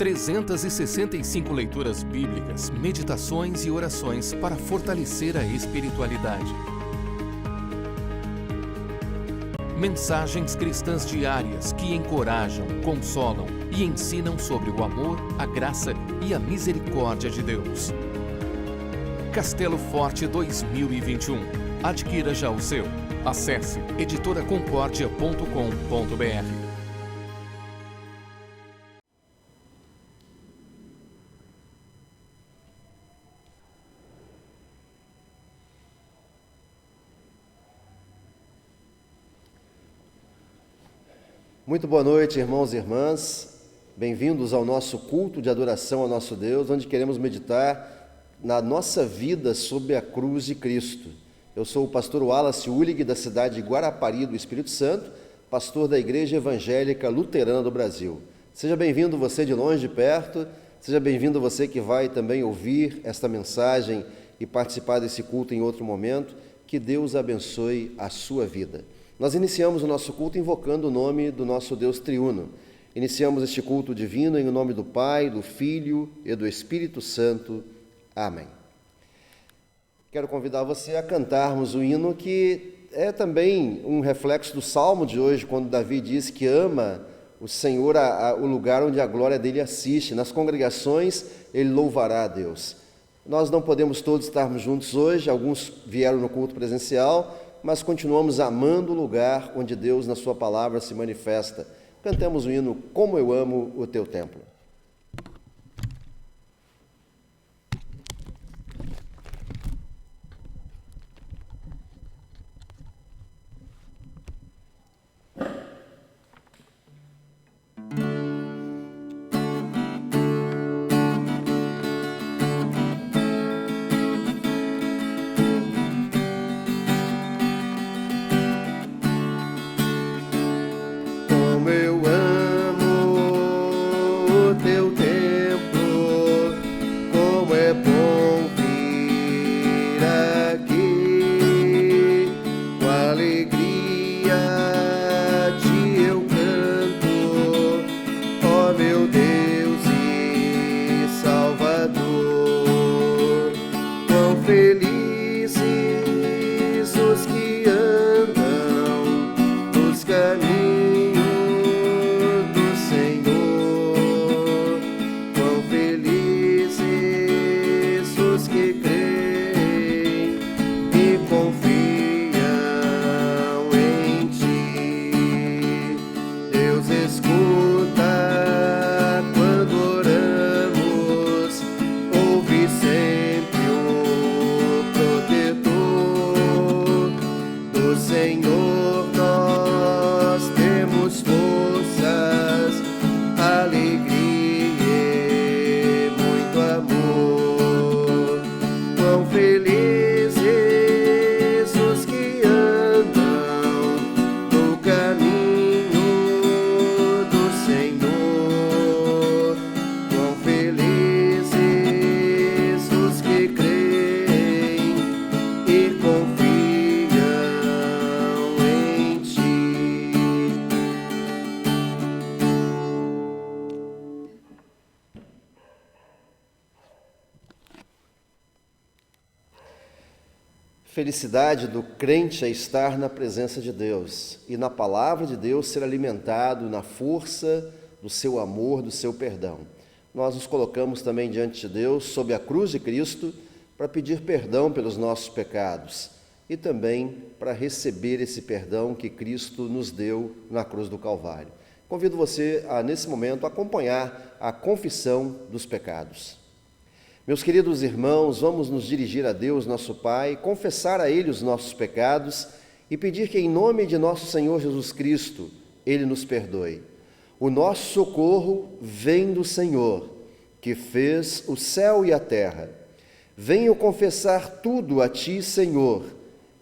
365 leituras bíblicas, meditações e orações para fortalecer a espiritualidade. Mensagens cristãs diárias que encorajam, consolam e ensinam sobre o amor, a graça e a misericórdia de Deus. Castelo Forte 2021. Adquira já o seu. Acesse editoraconcordia.com.br. Muito boa noite, irmãos e irmãs. Bem-vindos ao nosso culto de adoração ao nosso Deus, onde queremos meditar na nossa vida sob a cruz de Cristo. Eu sou o pastor Wallace Ullig, da cidade de Guarapari do Espírito Santo, pastor da Igreja Evangélica Luterana do Brasil. Seja bem-vindo você de longe, de perto, seja bem-vindo você que vai também ouvir esta mensagem e participar desse culto em outro momento. Que Deus abençoe a sua vida. Nós iniciamos o nosso culto invocando o nome do nosso Deus triuno. Iniciamos este culto divino em nome do Pai, do Filho e do Espírito Santo. Amém. Quero convidar você a cantarmos o hino que é também um reflexo do Salmo de hoje, quando Davi diz que ama o Senhor, o lugar onde a glória dele assiste. Nas congregações, ele louvará a Deus. Nós não podemos todos estarmos juntos hoje, alguns vieram no culto presencial, mas continuamos amando o lugar onde Deus, na sua palavra, se manifesta. Cantemos o hino Como Eu Amo o Teu Templo. Felicidade do crente é estar na presença de Deus e na palavra de Deus ser alimentado na força do seu amor, do seu perdão. Nós nos colocamos também diante de Deus, sob a cruz de Cristo, para pedir perdão pelos nossos pecados e também para receber esse perdão que Cristo nos deu na cruz do Calvário. Convido você a, nesse momento, acompanhar a confissão dos pecados. Meus queridos irmãos, vamos nos dirigir a Deus, nosso Pai, confessar a Ele os nossos pecados e pedir que, em nome de nosso Senhor Jesus Cristo, Ele nos perdoe. O nosso socorro vem do Senhor, que fez o céu e a terra. Venho confessar tudo a Ti, Senhor,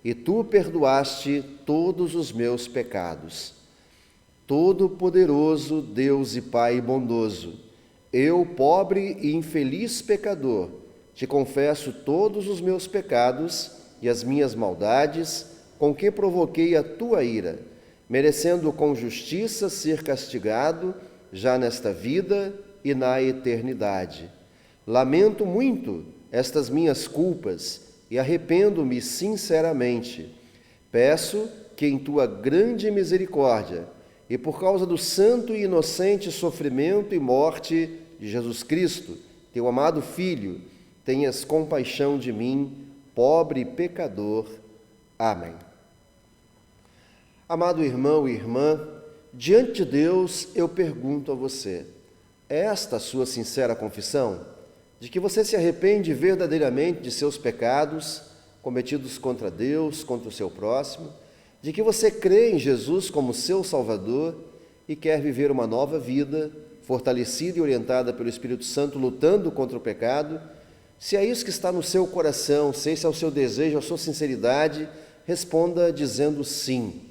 e Tu perdoaste todos os meus pecados. Todo-Poderoso Deus e Pai bondoso, eu, pobre e infeliz pecador, te confesso todos os meus pecados e as minhas maldades, com que provoquei a tua ira, merecendo com justiça ser castigado, já nesta vida e na eternidade. Lamento muito estas minhas culpas e arrependo-me sinceramente. Peço que em tua grande misericórdia e por causa do santo e inocente sofrimento e morte de Jesus Cristo, teu amado Filho, tenhas compaixão de mim, pobre pecador. Amém. Amado irmão e irmã, diante de Deus eu pergunto a você, é esta a sua sincera confissão? De que você se arrepende verdadeiramente de seus pecados cometidos contra Deus, contra o seu próximo? De que você crê em Jesus como seu Salvador e quer viver uma nova vida, fortalecida e orientada pelo Espírito Santo, lutando contra o pecado? Se é isso que está no seu coração, se esse é o seu desejo, a sua sinceridade, responda dizendo sim.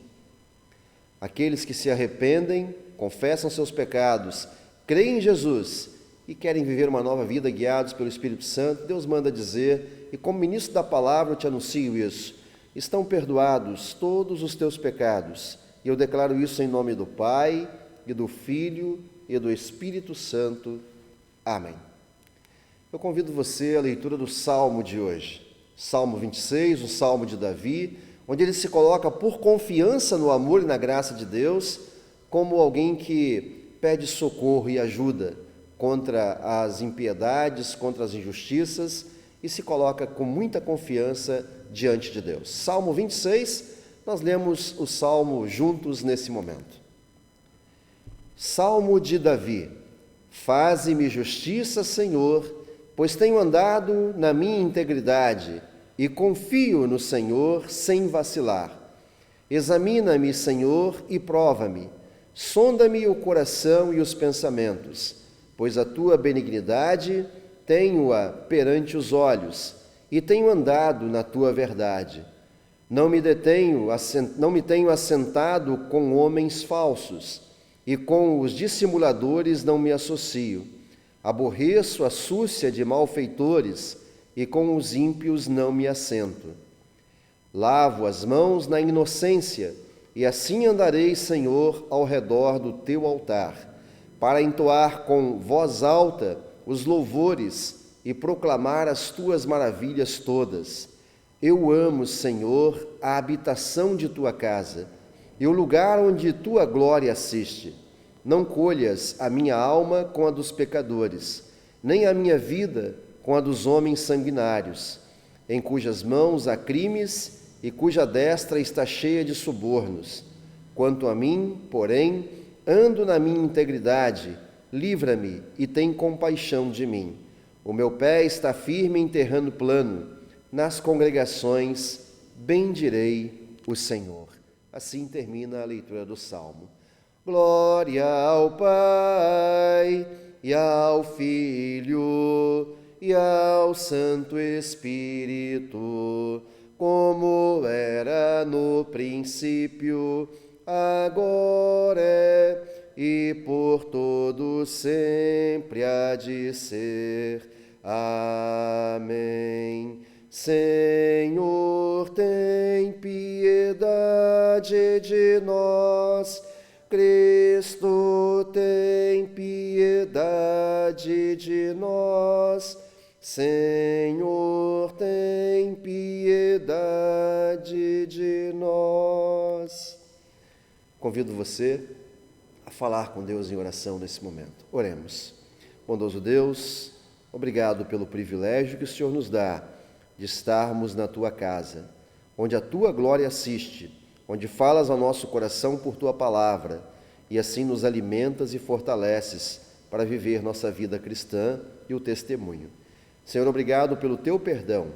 Aqueles que se arrependem, confessam seus pecados, creem em Jesus e querem viver uma nova vida guiados pelo Espírito Santo, Deus manda dizer, e como ministro da palavra eu te anuncio isso, estão perdoados todos os teus pecados. E eu declaro isso em nome do Pai, e do Filho, e do Espírito Santo. Amém. Eu convido você à leitura do Salmo de hoje. Salmo 26, o Salmo de Davi, onde ele se coloca por confiança no amor e na graça de Deus, como alguém que pede socorro e ajuda contra as impiedades, contra as injustiças, e se coloca com muita confiança diante de Deus. Salmo 26, nós lemos o Salmo juntos nesse momento. Salmo de Davi. Faze-me justiça, Senhor, pois tenho andado na minha integridade e confio no Senhor sem vacilar. Examina-me, Senhor, e prova-me. Sonda-me o coração e os pensamentos, pois a tua benignidade tenho-a perante os olhos e tenho andado na tua verdade. Não me tenho assentado com homens falsos e com os dissimuladores não me associo. Aborreço a súcia de malfeitores e com os ímpios não me assento. Lavo as mãos na inocência e assim andarei, Senhor, ao redor do teu altar, para entoar com voz alta os louvores e proclamar as tuas maravilhas todas. Eu amo, Senhor, a habitação de tua casa e o lugar onde tua glória assiste. Não colhas a minha alma com a dos pecadores, nem a minha vida com a dos homens sanguinários, em cujas mãos há crimes e cuja destra está cheia de subornos. Quanto a mim, porém, ando na minha integridade, livra-me e tem compaixão de mim. O meu pé está firme em terreno plano, nas congregações bendirei o Senhor. Assim termina a leitura do Salmo. Glória ao Pai, e ao Filho, e ao Santo Espírito, como era no princípio, agora e por todo sempre há de ser. Amém. Senhor, tem piedade de nós. Cristo, tem piedade de nós. Senhor, tem piedade de nós. Convido você a falar com Deus em oração nesse momento. Oremos. Bondoso Deus, obrigado pelo privilégio que o Senhor nos dá de estarmos na tua casa, onde a tua glória assiste, onde falas ao nosso coração por tua palavra e assim nos alimentas e fortaleces para viver nossa vida cristã e o testemunho. Senhor, obrigado pelo teu perdão,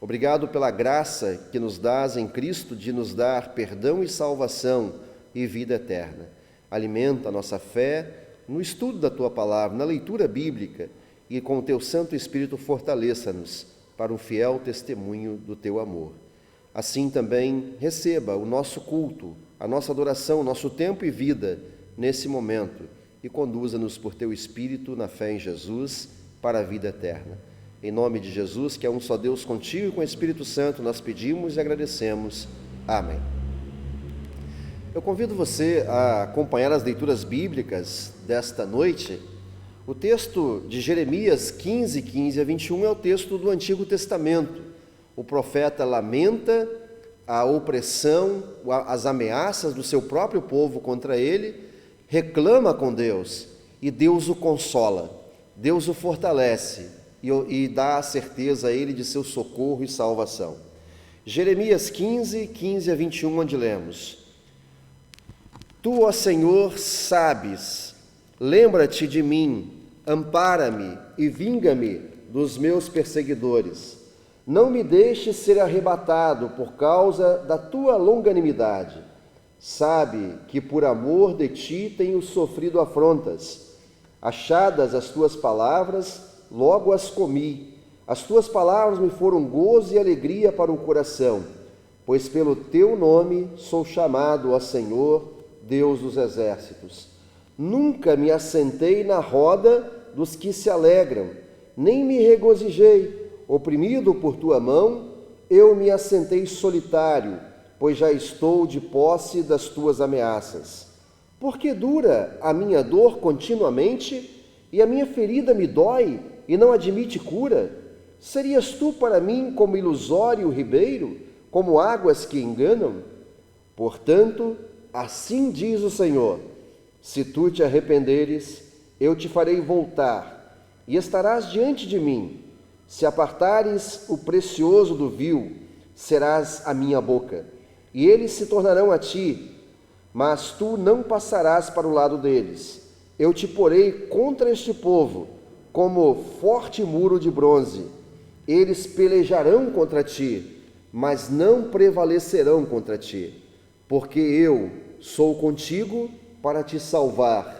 obrigado pela graça que nos dás em Cristo de nos dar perdão e salvação e vida eterna. Alimenta a nossa fé no estudo da tua palavra, na leitura bíblica e com o teu Santo Espírito fortaleça-nos para um fiel testemunho do teu amor. Assim também receba o nosso culto, a nossa adoração, o nosso tempo e vida nesse momento e conduza-nos por teu Espírito na fé em Jesus para a vida eterna. Em nome de Jesus, que é um só Deus contigo e com o Espírito Santo, nós pedimos e agradecemos. Amém. Eu convido você a acompanhar as leituras bíblicas desta noite, O texto de Jeremias 15, 15 a 21 é o texto do Antigo Testamento. O profeta lamenta a opressão, as ameaças do seu próprio povo contra ele, reclama com Deus e Deus o consola, Deus o fortalece e dá a certeza a ele de seu socorro e salvação. Jeremias 15, 15 a 21, onde lemos: Tu, ó Senhor, sabes, lembra-te de mim, ampara-me e vinga-me dos meus perseguidores. Não me deixes ser arrebatado por causa da tua longanimidade. Sabe que por amor de ti tenho sofrido afrontas. Achadas as tuas palavras, logo as comi. As tuas palavras me foram gozo e alegria para o coração, pois pelo teu nome sou chamado, ó Senhor, Deus dos exércitos. Nunca me assentei na roda dos que se alegram, nem me regozijei. Oprimido por tua mão, eu me assentei solitário, pois já estou de posse das tuas ameaças. Porque dura a minha dor continuamente, e a minha ferida me dói e não admite cura? Serias tu para mim como ilusório ribeiro, como águas que enganam? Portanto, assim diz o Senhor: se tu te arrependeres, eu te farei voltar, e estarás diante de mim. Se apartares o precioso do vil, serás a minha boca, e eles se tornarão a ti, mas tu não passarás para o lado deles. Eu te porei contra este povo, como forte muro de bronze. Eles pelejarão contra ti, mas não prevalecerão contra ti, porque eu sou contigo para te salvar,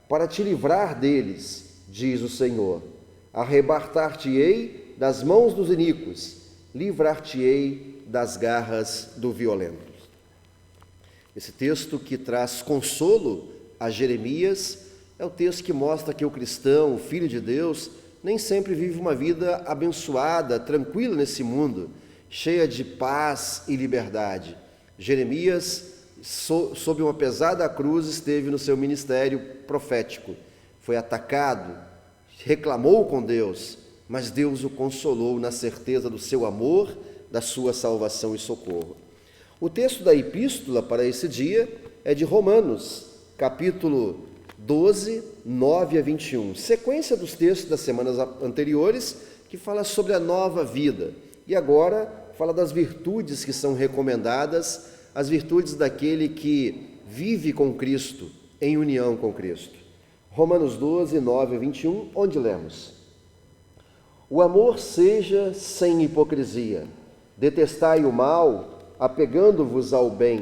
para te livrar deles, diz o Senhor. Arrebatar-te-ei das mãos dos iníquos, livrar-te-ei das garras do violento. Esse texto que traz consolo a Jeremias é o texto que mostra que o cristão, o filho de Deus, nem sempre vive uma vida abençoada, tranquila nesse mundo, cheia de paz e liberdade. Jeremias, sob uma pesada cruz, esteve no seu ministério profético. Foi atacado, reclamou com Deus, mas Deus o consolou na certeza do seu amor, da sua salvação e socorro. O texto da epístola para esse dia é de Romanos, capítulo 12, 9 a 21. Sequência dos textos das semanas anteriores, que fala sobre a nova vida. E agora fala das virtudes que são recomendadas, as virtudes daquele que vive com Cristo, em união com Cristo. Romanos 12, 9 a 21, onde lemos: O amor seja sem hipocrisia. Detestai o mal, apegando-vos ao bem.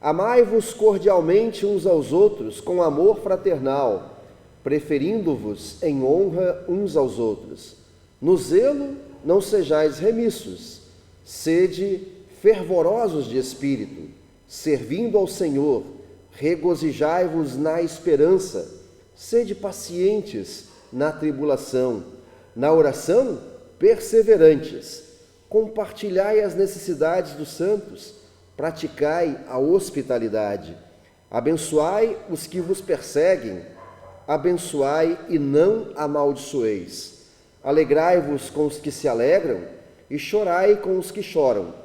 Amai-vos cordialmente uns aos outros com amor fraternal, preferindo-vos em honra uns aos outros. No zelo não sejais remissos, sede fervorosos de espírito, servindo ao Senhor, regozijai-vos na esperança, sede pacientes na tribulação, na oração perseverantes, compartilhai as necessidades dos santos, praticai a hospitalidade, abençoai os que vos perseguem, abençoai e não amaldiçoeis, alegrai-vos com os que se alegram e chorai com os que choram.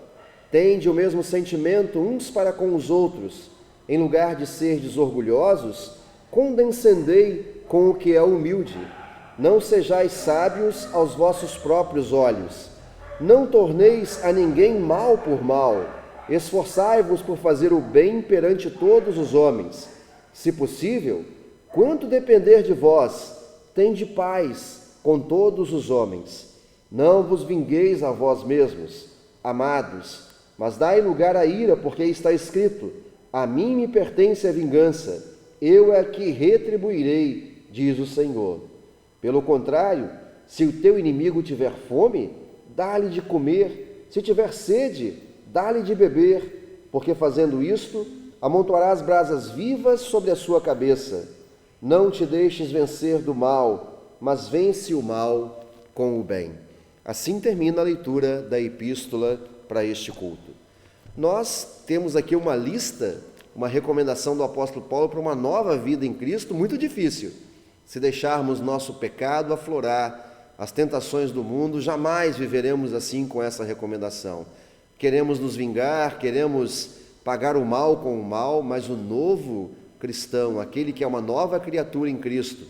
Tende o mesmo sentimento uns para com os outros, em lugar de serdes orgulhosos, condescendei com o que é humilde. Não sejais sábios aos vossos próprios olhos. Não torneis a ninguém mal por mal. Esforçai-vos por fazer o bem perante todos os homens. Se possível, quanto depender de vós, tende paz com todos os homens. Não vos vingueis a vós mesmos, amados, mas dai lugar à ira, porque está escrito: a mim me pertence a vingança, eu é que retribuirei, diz o Senhor. Pelo contrário, se o teu inimigo tiver fome, dá-lhe de comer, se tiver sede, dá-lhe de beber, porque fazendo isto, amontoarás brasas vivas sobre a sua cabeça. Não te deixes vencer do mal, mas vence o mal com o bem. Assim termina a leitura da epístola para este culto. Nós temos aqui uma lista, uma recomendação do apóstolo Paulo para uma nova vida em Cristo, muito difícil. Se deixarmos nosso pecado aflorar, as tentações do mundo, jamais viveremos assim com essa recomendação. Queremos nos vingar, queremos pagar o mal com o mal, mas o novo cristão, aquele que é uma nova criatura em Cristo,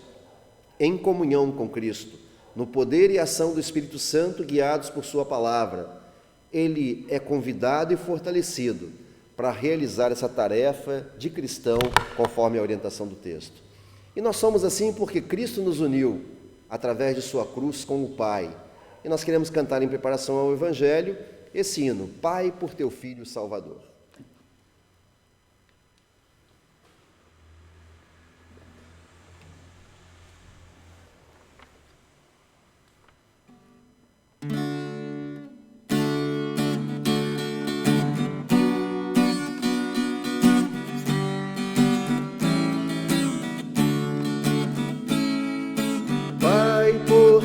em comunhão com Cristo, no poder e ação do Espírito Santo, guiados por sua palavra, ele é convidado e fortalecido para realizar essa tarefa de cristão, conforme a orientação do texto. E nós somos assim porque Cristo nos uniu através de sua cruz com o Pai. E nós queremos cantar em preparação ao Evangelho esse hino, Pai, por teu Filho Salvador.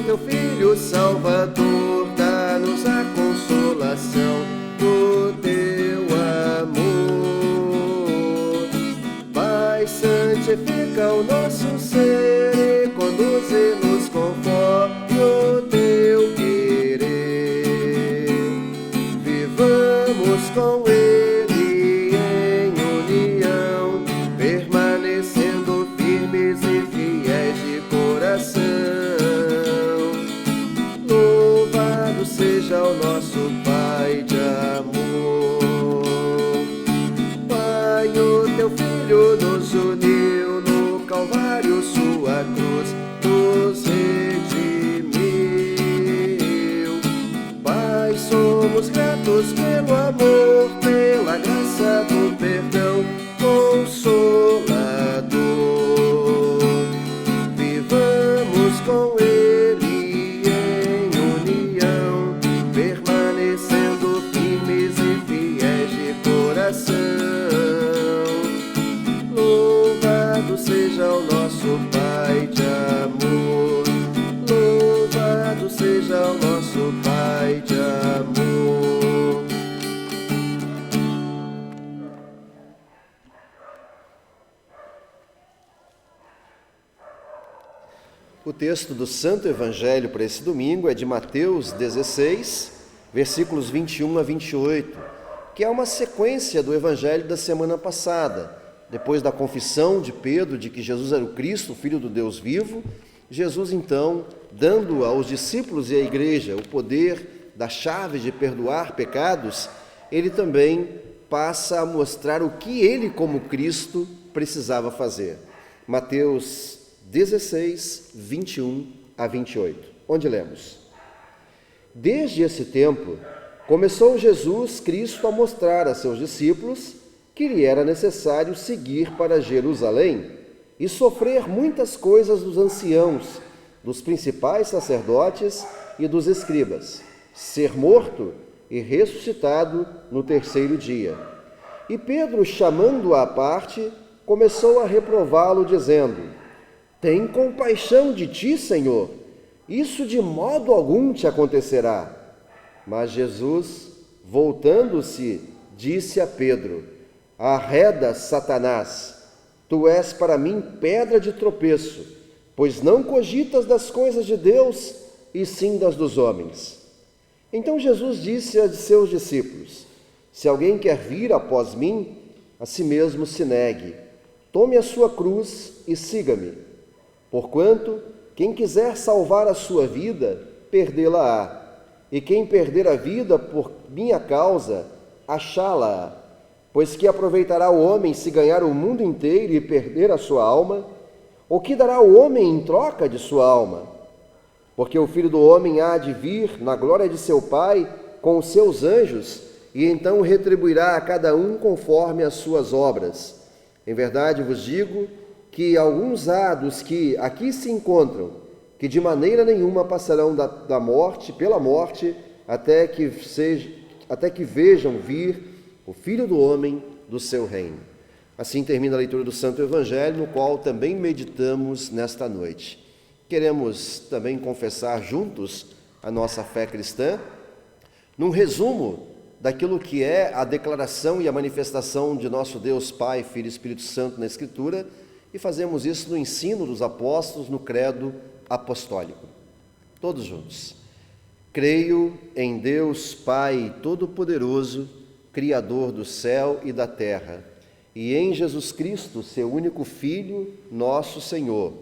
Teu Filho Salvador, dá-nos a consolação do teu amor. Pai, santifica o nosso ser e conduze-nos conforme o teu querer. Vivamos com Ele em união, permanecendo firmes e fiéis de coração. Seja o nosso Pai de amor. Pai, o teu Filho nos uniu no Calvário, sua cruz nos redimiu. Pai, somos gratos pelo amor, pela graça do perdão consolador. Vivamos com Ele seja o nosso Pai de amor, louvado seja o nosso Pai de amor. O texto do Santo Evangelho para esse domingo é de Mateus 16, versículos 21 a 28, que é uma sequência do Evangelho da semana passada. Depois da confissão de Pedro de que Jesus era o Cristo, o Filho do Deus vivo, Jesus então, dando aos discípulos e à igreja o poder da chave de perdoar pecados, ele também passa a mostrar o que ele, como Cristo, precisava fazer. Mateus 16, 21 a 28, onde lemos: Desde esse tempo, começou Jesus Cristo a mostrar a seus discípulos que lhe era necessário seguir para Jerusalém e sofrer muitas coisas dos anciãos, dos principais sacerdotes e dos escribas, ser morto e ressuscitado no terceiro dia. E Pedro, chamando-o à parte, começou a reprová-lo, dizendo: Tem compaixão de ti, Senhor, isso de modo algum te acontecerá. Mas Jesus, voltando-se, disse a Pedro: Arreda, Satanás, tu és para mim pedra de tropeço, pois não cogitas das coisas de Deus, e sim das dos homens. Então Jesus disse a seus discípulos: Se alguém quer vir após mim, a si mesmo se negue, tome a sua cruz e siga-me. Porquanto, quem quiser salvar a sua vida, perdê-la-á, e quem perder a vida por minha causa, achá-la-á. Pois que aproveitará o homem se ganhar o mundo inteiro e perder a sua alma? Ou que dará o homem em troca de sua alma? Porque o Filho do Homem há de vir na glória de seu Pai com os seus anjos, e então retribuirá a cada um conforme as suas obras. Em verdade vos digo que alguns há dos que aqui se encontram, que de maneira nenhuma passarão da morte, pela morte, até que vejam vir o Filho do Homem do seu reino. Assim termina a leitura do Santo Evangelho, no qual também meditamos nesta noite. Queremos também confessar juntos a nossa fé cristã, num resumo daquilo que é a declaração e a manifestação de nosso Deus Pai, Filho e Espírito Santo na Escritura, e fazemos isso no ensino dos apóstolos, no credo apostólico. Todos juntos. Creio em Deus Pai Todo-Poderoso, Criador do céu e da terra, e em Jesus Cristo, seu único Filho, nosso Senhor,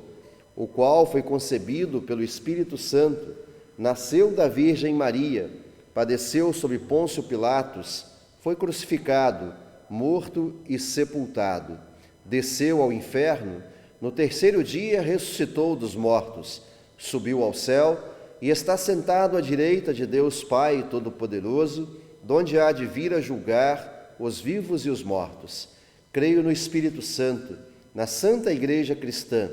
o qual foi concebido pelo Espírito Santo, nasceu da Virgem Maria, padeceu sob Pôncio Pilatos, foi crucificado, morto e sepultado, desceu ao inferno, no terceiro dia ressuscitou dos mortos, subiu ao céu e está sentado à direita de Deus Pai Todo-Poderoso, donde há de vir a julgar os vivos e os mortos. Creio no Espírito Santo, na Santa Igreja Cristã,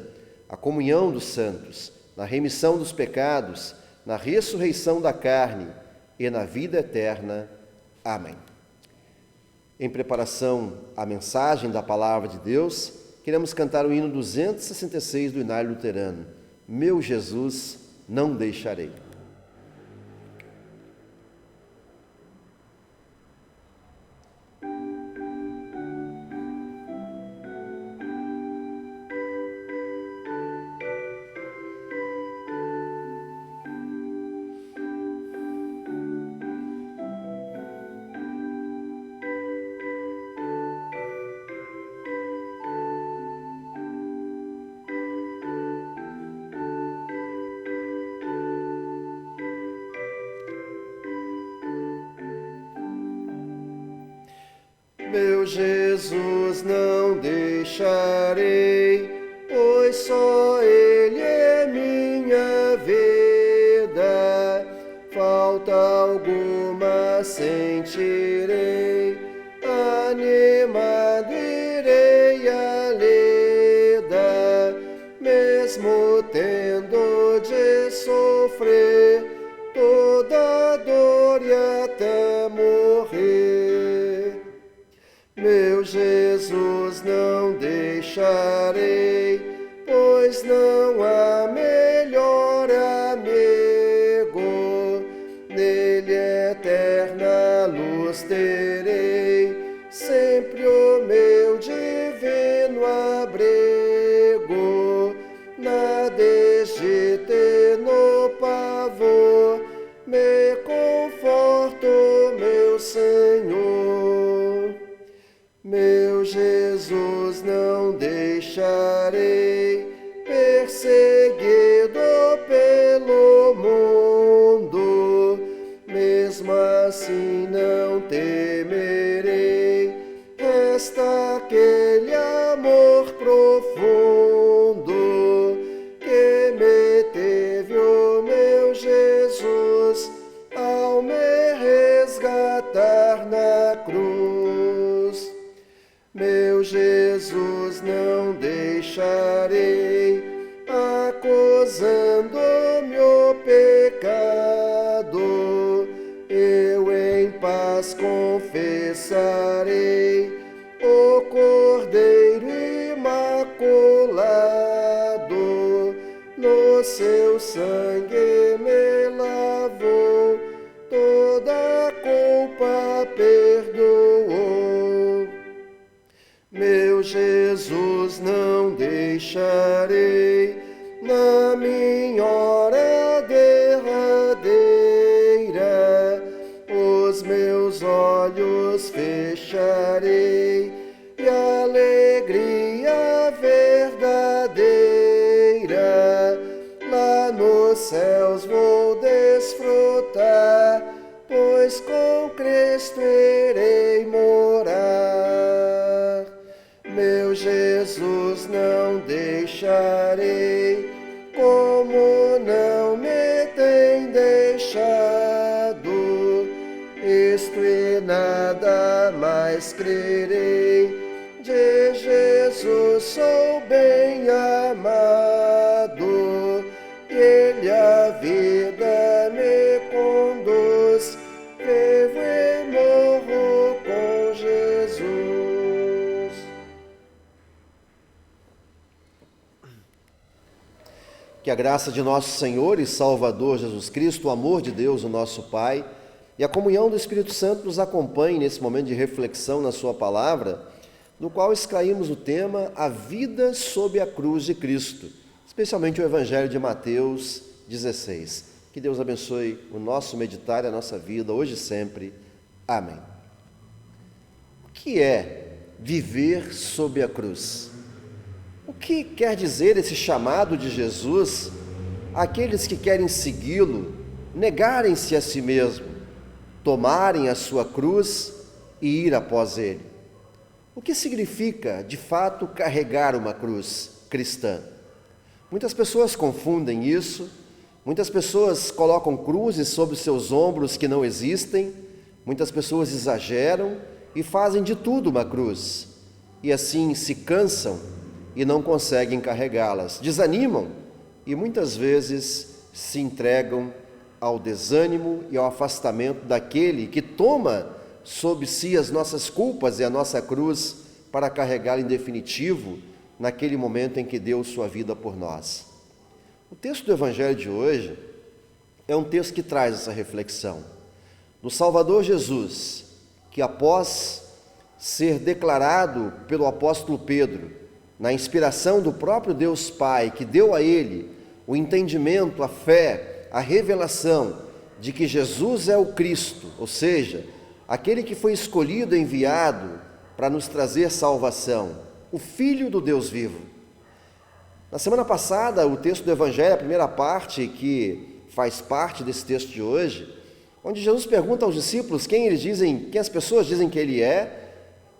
a comunhão dos santos, na remissão dos pecados, na ressurreição da carne e na vida eterna. Amém. Em preparação à mensagem da Palavra de Deus, queremos cantar o hino 266 do Inário Luterano. Meu Jesus, não deixarei. Meu Jesus, não deixarei, pois só Ele é minha vida. Falta alguma sentirei, animado irei à lida, mesmo tendo de sofrer toda dor e até morrer. Meu Jesus, não deixarei, pois não há melhor amigo. Nele eterna luz terei, sempre o meu divino abrigo. Nada hesite no pavor, me conforto, meu Senhor. Meu Jesus, não deixarei, perseguido pelo mundo, mesmo assim não temerei, resta aquele amor profundo que me teve o meu Jesus ao me resgatar na cruz. Meu Jesus, não deixarei, acusando-me o pecado, eu em paz confessarei o Cordeiro imaculado, no seu sangue me lavou, toda a culpa perdoou. Meu Jesus, não deixarei, na minha hora derradeira, os meus olhos fecharei e a alegria verdadeira lá nos céus vou desfrutar, pois com Cristo irei morar. Meu Jesus, não deixarei, como não me tem deixado, isto e nada mais crerei, de Jesus sou bem amado, Ele a vida me conduz, vivo e morro com Jesus. Que a graça de nosso Senhor e Salvador Jesus Cristo, o amor de Deus, o nosso Pai, e a comunhão do Espírito Santo nos acompanhe nesse momento de reflexão na sua palavra, no qual extraímos o tema A Vida sob a Cruz de Cristo, especialmente o Evangelho de Mateus 16. Que Deus abençoe o nosso meditar e a nossa vida, hoje e sempre. Amém. O que é viver sob a cruz? O que quer dizer esse chamado de Jesus àqueles que querem segui-lo, negarem-se a si mesmo, tomarem a sua cruz e ir após ele? O que significa, de fato, carregar uma cruz cristã? Muitas pessoas confundem isso, muitas pessoas colocam cruzes sobre seus ombros que não existem, muitas pessoas exageram e fazem de tudo uma cruz, e assim se cansam e não conseguem carregá-las, desanimam e muitas vezes se entregam ao desânimo e ao afastamento daquele que toma sob si as nossas culpas e a nossa cruz para carregá-la em definitivo naquele momento em que deu sua vida por nós. O texto do Evangelho de hoje é um texto que traz essa reflexão do Salvador Jesus, que após ser declarado pelo apóstolo Pedro, na inspiração do próprio Deus Pai, que deu a ele o entendimento, a fé, a revelação de que Jesus é o Cristo, ou seja, aquele que foi escolhido, enviado para nos trazer salvação, o Filho do Deus vivo. Na semana passada, o texto do Evangelho, a primeira parte que faz parte desse texto de hoje, onde Jesus pergunta aos discípulos quem as pessoas dizem que ele é,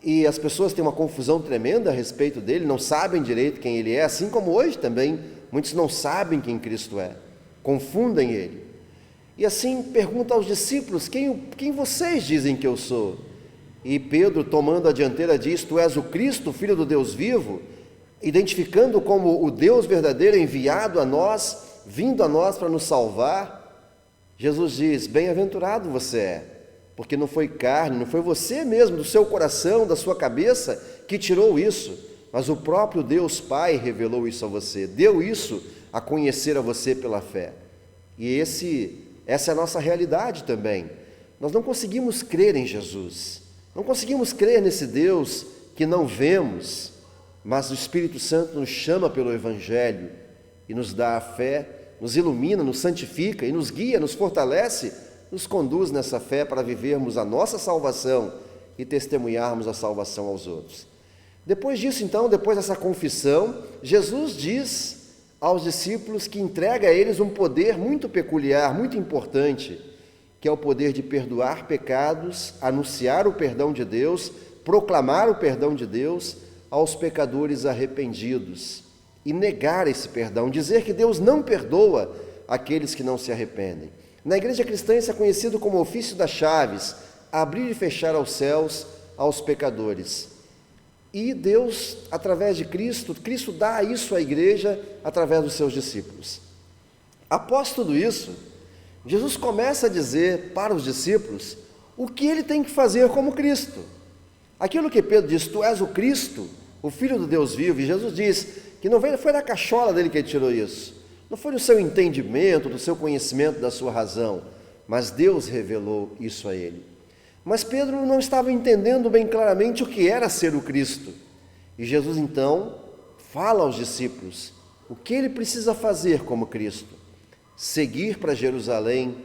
e as pessoas têm uma confusão tremenda a respeito dele, não sabem direito quem ele é, assim como hoje também, muitos não sabem quem Cristo é, confundem ele. E assim pergunta aos discípulos, quem vocês dizem que eu sou? E Pedro, tomando a dianteira, diz, tu és o Cristo, Filho do Deus vivo, identificando como o Deus verdadeiro enviado a nós, vindo a nós para nos salvar. Jesus diz, bem-aventurado você é, porque não foi carne, não foi você mesmo, do seu coração, da sua cabeça, que tirou isso, mas o próprio Deus Pai revelou isso a você, deu isso a conhecer a você pela fé. E essa é a nossa realidade também. Nós não conseguimos crer em Jesus, não conseguimos crer nesse Deus que não vemos, mas o Espírito Santo nos chama pelo Evangelho e nos dá a fé, nos ilumina, nos santifica e nos guia, nos fortalece, nos conduz nessa fé para vivermos a nossa salvação e testemunharmos a salvação aos outros. Depois disso, então, depois dessa confissão, Jesus diz aos discípulos que entrega a eles um poder muito peculiar, muito importante, que é o poder de perdoar pecados, anunciar o perdão de Deus, proclamar o perdão de Deus aos pecadores arrependidos e negar esse perdão, dizer que Deus não perdoa aqueles que não se arrependem. Na igreja cristã isso é conhecido como ofício das chaves, abrir e fechar aos céus aos pecadores. E Deus, através de Cristo dá isso à igreja através dos seus discípulos. Após tudo isso, Jesus começa a dizer para os discípulos o que ele tem que fazer como Cristo. Aquilo que Pedro diz, tu és o Cristo, o Filho do Deus vivo, e Jesus diz que não foi da cachola dele que ele tirou isso, não foi do seu entendimento, do seu conhecimento, da sua razão, mas Deus revelou isso a ele. Mas Pedro não estava entendendo bem claramente o que era ser o Cristo. E Jesus então fala aos discípulos o que ele precisa fazer como Cristo: seguir para Jerusalém,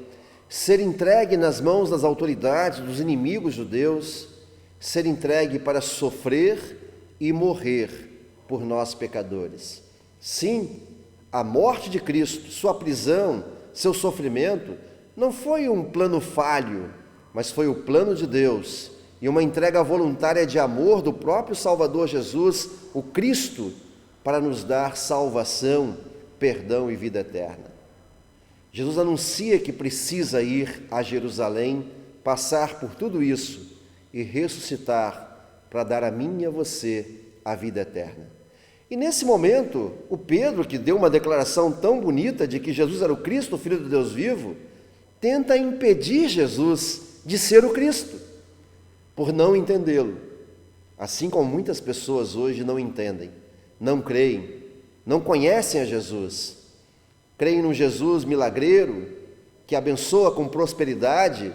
ser entregue nas mãos das autoridades, dos inimigos judeus, ser entregue para sofrer e morrer por nós pecadores. Sim, a morte de Cristo, sua prisão, seu sofrimento, não foi um plano falho, mas foi o plano de Deus e uma entrega voluntária de amor do próprio Salvador Jesus, o Cristo, para nos dar salvação, perdão e vida eterna. Jesus anuncia que precisa ir a Jerusalém, passar por tudo isso e ressuscitar para dar a mim e a você a vida eterna. E nesse momento, o Pedro, que deu uma declaração tão bonita de que Jesus era o Cristo, o Filho de Deus vivo, tenta impedir Jesus de ser o Cristo, por não entendê-lo. Assim como muitas pessoas hoje não entendem, não creem, não conhecem a Jesus. Creem num Jesus milagreiro, que abençoa com prosperidade,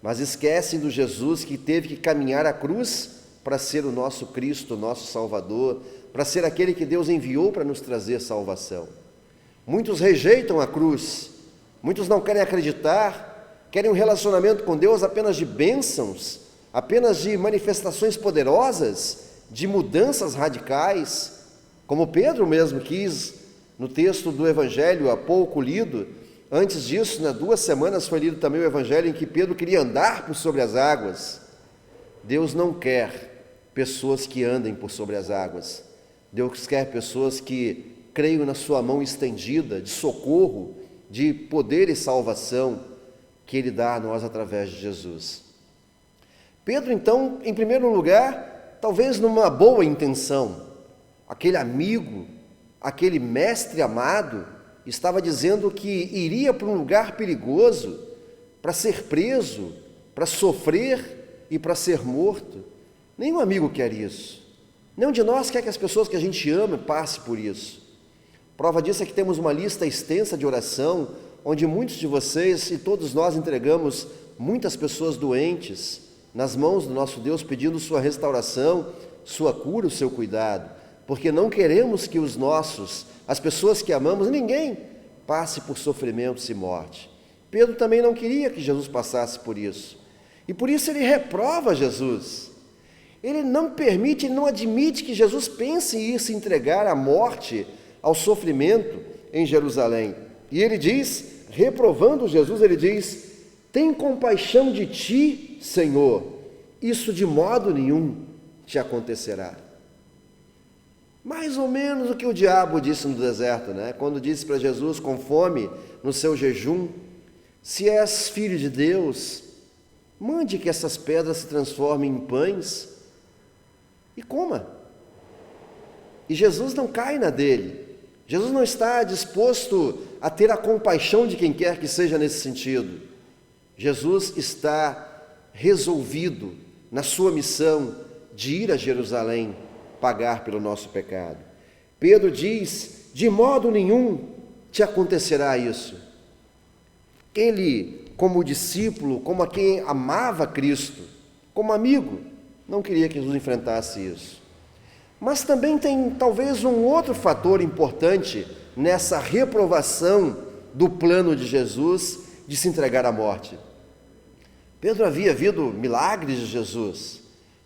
mas esquecem do Jesus que teve que caminhar a cruz para ser o nosso Cristo, o nosso Salvador, para ser aquele que Deus enviou para nos trazer salvação. Muitos rejeitam a cruz, muitos não querem acreditar, querem um relacionamento com Deus apenas de bênçãos, apenas de manifestações poderosas, de mudanças radicais, como Pedro mesmo quis no texto do Evangelho há pouco lido. Antes disso, 2 semanas foi lido também o Evangelho em que Pedro queria andar por sobre as águas. Deus não quer pessoas que andem por sobre as águas. Deus quer pessoas que creiam na sua mão estendida, de socorro, de poder e salvação que Ele dá a nós através de Jesus. Pedro, então, em primeiro lugar, talvez numa boa intenção, aquele amigo, aquele mestre amado, estava dizendo que iria para um lugar perigoso, para ser preso, para sofrer e para ser morto. Nenhum amigo quer isso. Nenhum de nós quer que as pessoas que a gente ama passem por isso. Prova disso é que temos uma lista extensa de oração, onde muitos de vocês e todos nós entregamos muitas pessoas doentes nas mãos do nosso Deus, pedindo sua restauração, sua cura, o seu cuidado, porque não queremos que os nossos, as pessoas que amamos, ninguém passe por sofrimentos e morte. Pedro também não queria que Jesus passasse por isso, e por isso ele reprova Jesus. Ele não permite, ele não admite que Jesus pense em ir se entregar à morte, ao sofrimento em Jerusalém. E ele diz, reprovando Jesus, ele diz: tem compaixão de ti, Senhor, isso de modo nenhum te acontecerá. Mais ou menos o que o diabo disse no deserto, né? Quando disse para Jesus, com fome, no seu jejum: se és filho de Deus, mande que essas pedras se transformem em pães e coma. E Jesus não cai na dele. Jesus não está disposto a ter a compaixão de quem quer que seja nesse sentido. Jesus está resolvido na sua missão de ir a Jerusalém pagar pelo nosso pecado. Pedro diz: de modo nenhum te acontecerá isso. Ele, como discípulo, como a quem amava Cristo, como amigo, não queria que Jesus enfrentasse isso. Mas também tem talvez um outro fator importante nessa reprovação do plano de Jesus de se entregar à morte. Pedro havia visto milagres de Jesus.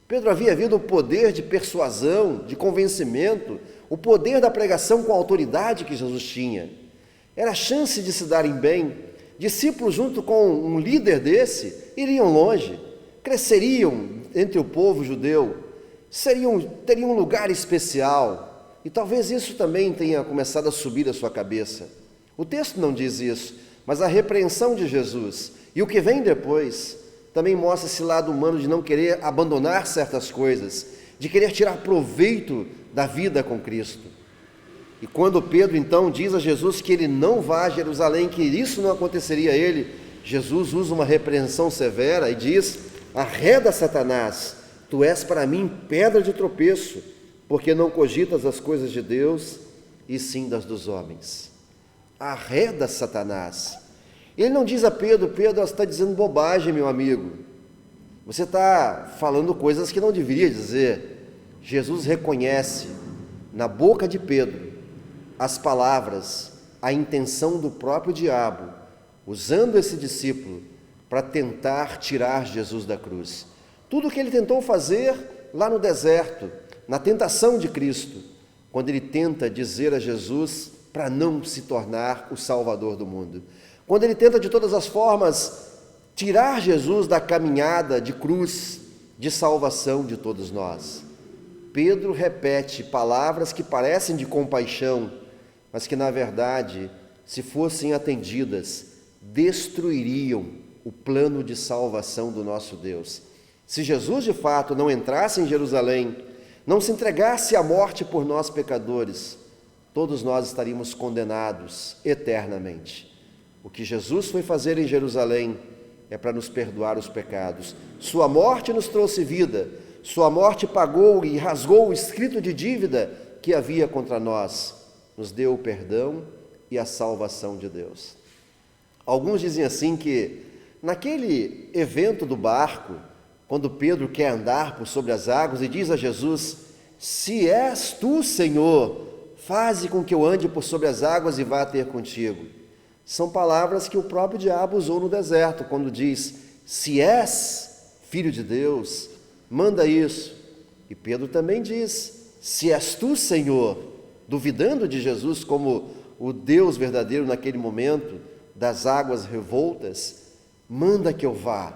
Pedro havia visto o poder de persuasão, de convencimento, o poder da pregação com a autoridade que Jesus tinha. Era a chance de se darem bem. Discípulos junto com um líder desse iriam longe, cresceriam entre o povo judeu, teriam um lugar especial, e talvez isso também tenha começado a subir à sua cabeça. O texto não diz isso, mas a repreensão de Jesus e o que vem depois também mostra esse lado humano de não querer abandonar certas coisas, de querer tirar proveito da vida com Cristo. E quando Pedro então diz a Jesus que ele não vá a Jerusalém, que isso não aconteceria a ele, Jesus usa uma repreensão severa e diz: arreda, Satanás, tu és para mim pedra de tropeço, porque não cogitas as coisas de Deus, e sim das dos homens. Arreda, Satanás. Ele não diz a Pedro: Pedro, você está dizendo bobagem, meu amigo. Você está falando coisas que não deveria dizer. Jesus reconhece na boca de Pedro as palavras, a intenção do próprio diabo, usando esse discípulo para tentar tirar Jesus da cruz. Tudo o que ele tentou fazer lá no deserto, na tentação de Cristo, quando ele tenta dizer a Jesus para não se tornar o Salvador do mundo. Quando ele tenta de todas as formas tirar Jesus da caminhada de cruz, de salvação de todos nós. Pedro repete palavras que parecem de compaixão, mas que na verdade, se fossem atendidas, destruiriam o plano de salvação do nosso Deus. Se Jesus de fato não entrasse em Jerusalém, não se entregasse à morte por nós pecadores, todos nós estaríamos condenados eternamente. O que Jesus foi fazer em Jerusalém é para nos perdoar os pecados. Sua morte nos trouxe vida, sua morte pagou e rasgou o escrito de dívida que havia contra nós, nos deu o perdão e a salvação de Deus. Alguns dizem assim que naquele evento do barco, quando Pedro quer andar por sobre as águas e diz a Jesus: se és tu, Senhor, faze com que eu ande por sobre as águas e vá ter contigo. São palavras que o próprio diabo usou no deserto, quando diz: se és filho de Deus, manda isso. E Pedro também diz: se és tu, Senhor, duvidando de Jesus como o Deus verdadeiro naquele momento das águas revoltas, manda que eu vá.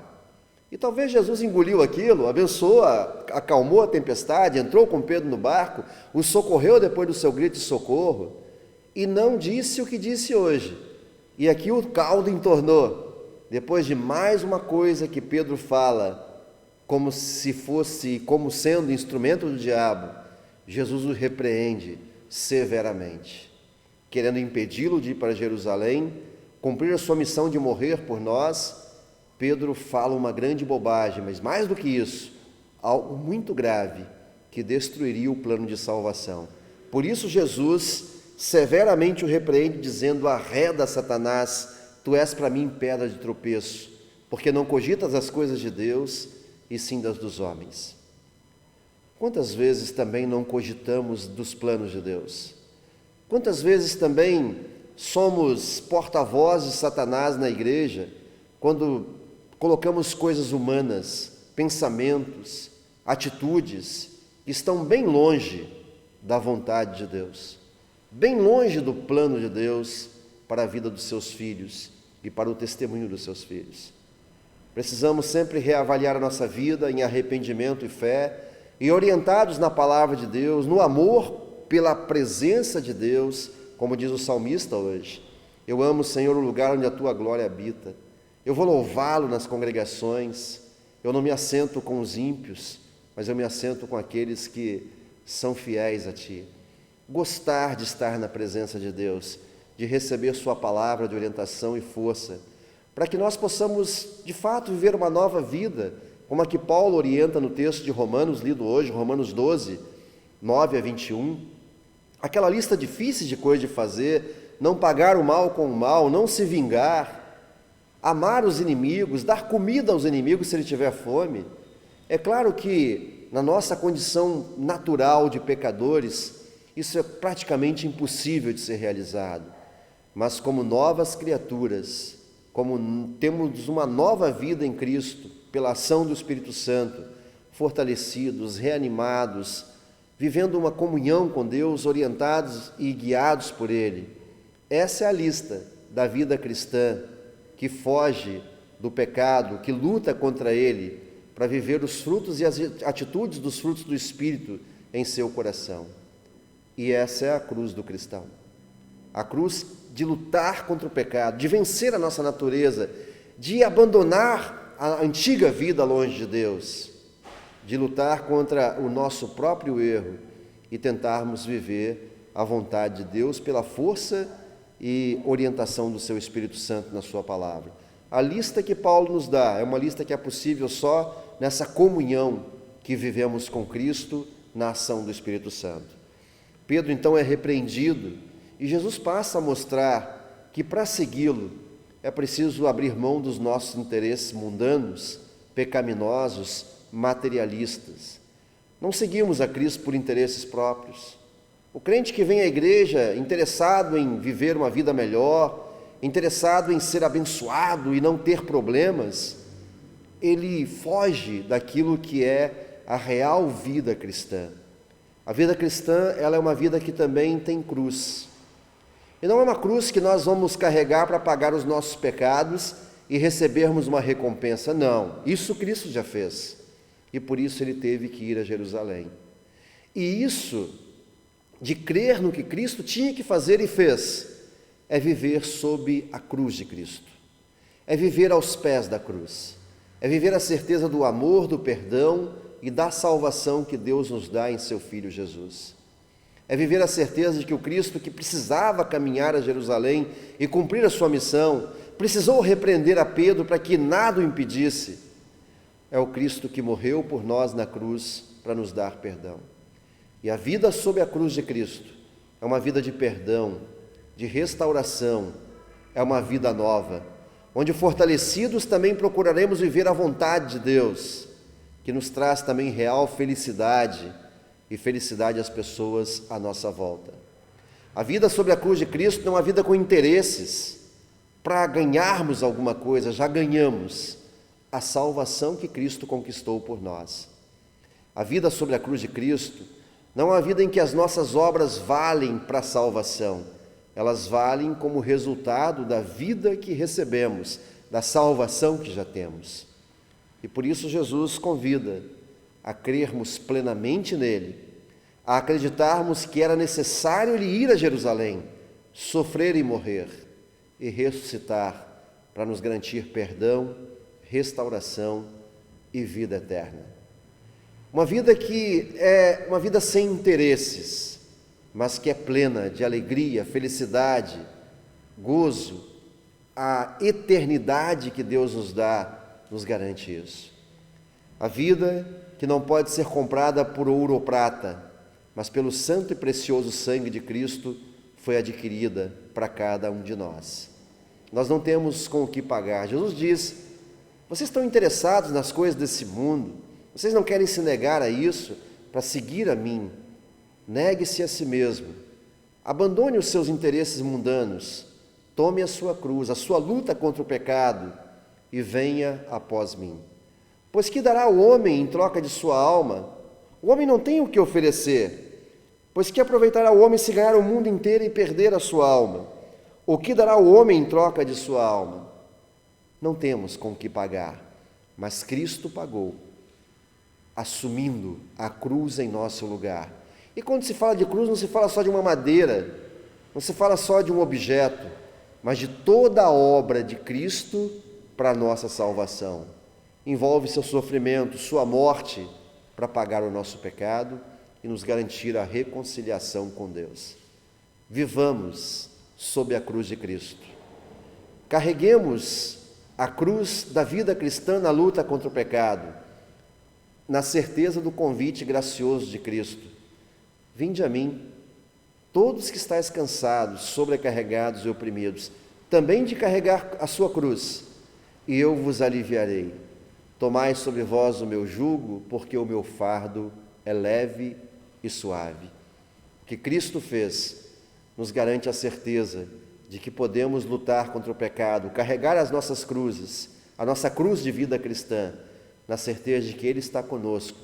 E talvez Jesus engoliu aquilo, abençoou, acalmou a tempestade, entrou com Pedro no barco, o socorreu depois do seu grito de socorro, e não disse o que disse hoje. E aqui o caldo entornou, depois de mais uma coisa que Pedro fala, como se fosse, como sendo instrumento do diabo, Jesus o repreende severamente, querendo impedi-lo de ir para Jerusalém, cumprir a sua missão de morrer por nós. Pedro fala uma grande bobagem, mas mais do que isso, algo muito grave que destruiria o plano de salvação. Por isso Jesus severamente o repreende, dizendo: arreda, Satanás, tu és para mim pedra de tropeço, porque não cogitas as coisas de Deus, e sim das dos homens. Quantas vezes também não cogitamos dos planos de Deus? Quantas vezes também somos porta-vozes de Satanás na igreja, quando colocamos coisas humanas, pensamentos, atitudes que estão bem longe da vontade de Deus, bem longe do plano de Deus para a vida dos seus filhos e para o testemunho dos seus filhos. Precisamos sempre reavaliar a nossa vida em arrependimento e fé, e orientados na palavra de Deus, no amor pela presença de Deus, como diz o salmista hoje: eu amo, Senhor, o lugar onde a tua glória habita. Eu vou louvá-lo nas congregações. Eu não me assento com os ímpios, mas eu me assento com aqueles que são fiéis a ti. Gostar de estar na presença de Deus, de receber sua palavra de orientação e força, para que nós possamos, de fato, viver uma nova vida, como a que Paulo orienta no texto de Romanos, lido hoje, Romanos 12, 9 a 21. Aquela lista difícil de coisas de fazer: não pagar o mal com o mal, não se vingar, amar os inimigos, dar comida aos inimigos se ele tiver fome. É claro que na nossa condição natural de pecadores, isso é praticamente impossível de ser realizado. Mas como novas criaturas, como temos uma nova vida em Cristo, pela ação do Espírito Santo, fortalecidos, reanimados, vivendo uma comunhão com Deus, orientados e guiados por Ele. Essa é a lista da vida cristã, que foge do pecado, que luta contra ele, para viver os frutos e as atitudes dos frutos do Espírito em seu coração. E essa é a cruz do cristão. A cruz de lutar contra o pecado, de vencer a nossa natureza, de abandonar a antiga vida longe de Deus, de lutar contra o nosso próprio erro e tentarmos viver a vontade de Deus pela força e orientação do seu Espírito Santo na sua palavra. A lista que Paulo nos dá é uma lista que é possível só nessa comunhão que vivemos com Cristo na ação do Espírito Santo. Pedro então é repreendido e Jesus passa a mostrar que para segui-lo é preciso abrir mão dos nossos interesses mundanos, pecaminosos, materialistas. Não seguimos a Cristo por interesses próprios. O crente que vem à igreja interessado em viver uma vida melhor, interessado em ser abençoado e não ter problemas, ele foge daquilo que é a real vida cristã. A vida cristã, ela é uma vida que também tem cruz. E não é uma cruz que nós vamos carregar para pagar os nossos pecados e recebermos uma recompensa. Não, isso Cristo já fez. E por isso ele teve que ir a Jerusalém. E isso, de crer no que Cristo tinha que fazer e fez, é viver sob a cruz de Cristo. É viver aos pés da cruz. É viver a certeza do amor, do perdão e da salvação que Deus nos dá em seu Filho Jesus. É viver a certeza de que o Cristo que precisava caminhar a Jerusalém e cumprir a sua missão, precisou repreender a Pedro para que nada o impedisse. É o Cristo que morreu por nós na cruz para nos dar perdão. E a vida sob a cruz de Cristo é uma vida de perdão, de restauração, é uma vida nova, onde fortalecidos também procuraremos viver a vontade de Deus, que nos traz também real felicidade e felicidade às pessoas à nossa volta. A vida sobre a cruz de Cristo não é uma vida com interesses, para ganharmos alguma coisa. Já ganhamos a salvação que Cristo conquistou por nós. A vida sobre a cruz de Cristo não é uma vida em que as nossas obras valem para a salvação, elas valem como resultado da vida que recebemos, da salvação que já temos. E por isso Jesus convida a crermos plenamente nele, a acreditarmos que era necessário ele ir a Jerusalém, sofrer e morrer, e ressuscitar para nos garantir perdão, restauração e vida eterna. Uma vida que é uma vida sem interesses, mas que é plena de alegria, felicidade, gozo. A eternidade que Deus nos dá nos garante isso. A vida que não pode ser comprada por ouro ou prata, mas pelo santo e precioso sangue de Cristo foi adquirida para cada um de nós. Nós não temos com o que pagar. Jesus diz: vocês estão interessados nas coisas desse mundo? Vocês não querem se negar a isso para seguir a mim? Negue-se a si mesmo. Abandone os seus interesses mundanos. Tome a sua cruz, a sua luta contra o pecado e venha após mim. Pois que dará o homem em troca de sua alma? O homem não tem o que oferecer. Pois que aproveitará o homem se ganhar o mundo inteiro e perder a sua alma? O que dará o homem em troca de sua alma? Não temos com o que pagar, mas Cristo pagou, assumindo a cruz em nosso lugar. E quando se fala de cruz, não se fala só de uma madeira, não se fala só de um objeto, mas de toda a obra de Cristo para a nossa salvação. Envolve seu sofrimento, sua morte, para pagar o nosso pecado e nos garantir a reconciliação com Deus. Vivamos sob a cruz de Cristo. Carreguemos a cruz da vida cristã na luta contra o pecado, na certeza do convite gracioso de Cristo. Vinde a mim, todos que estáis cansados, sobrecarregados e oprimidos, também de carregar a sua cruz, e eu vos aliviarei. Tomai sobre vós o meu jugo, porque o meu fardo é leve e suave. O que Cristo fez nos garante a certeza de que podemos lutar contra o pecado, carregar as nossas cruzes, a nossa cruz de vida cristã, na certeza de que Ele está conosco,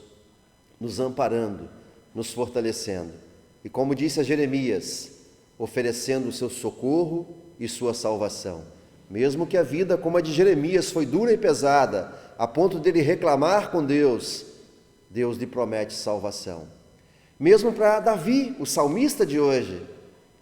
nos amparando, nos fortalecendo. E como disse a Jeremias, oferecendo o seu socorro e sua salvação. Mesmo que a vida como a de Jeremias foi dura e pesada, a ponto dele reclamar com Deus, Deus lhe promete salvação. Mesmo para Davi, o salmista de hoje,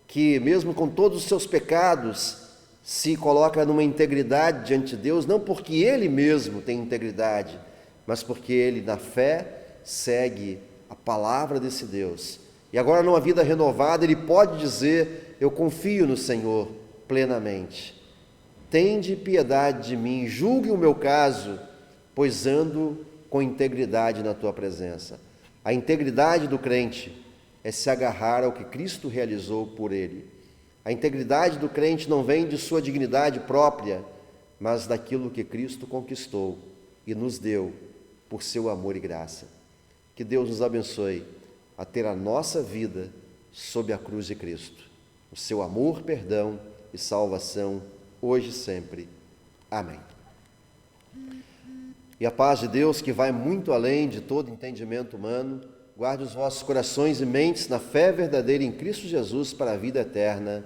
que mesmo com todos os seus pecados, se coloca numa integridade diante de Deus, não porque ele mesmo tem integridade, mas porque ele, na fé, segue a palavra desse Deus. E agora, numa vida renovada, ele pode dizer: eu confio no Senhor plenamente. Tende piedade de mim, julgue o meu caso, pois ando com integridade na tua presença. A integridade do crente é se agarrar ao que Cristo realizou por ele. A integridade do crente não vem de sua dignidade própria, mas daquilo que Cristo conquistou e nos deu por seu amor e graça. Que Deus nos abençoe a ter a nossa vida sob a cruz de Cristo, o seu amor, perdão e salvação, hoje e sempre. Amém. E a paz de Deus, que vai muito além de todo entendimento humano, guarde os vossos corações e mentes na fé verdadeira em Cristo Jesus para a vida eterna.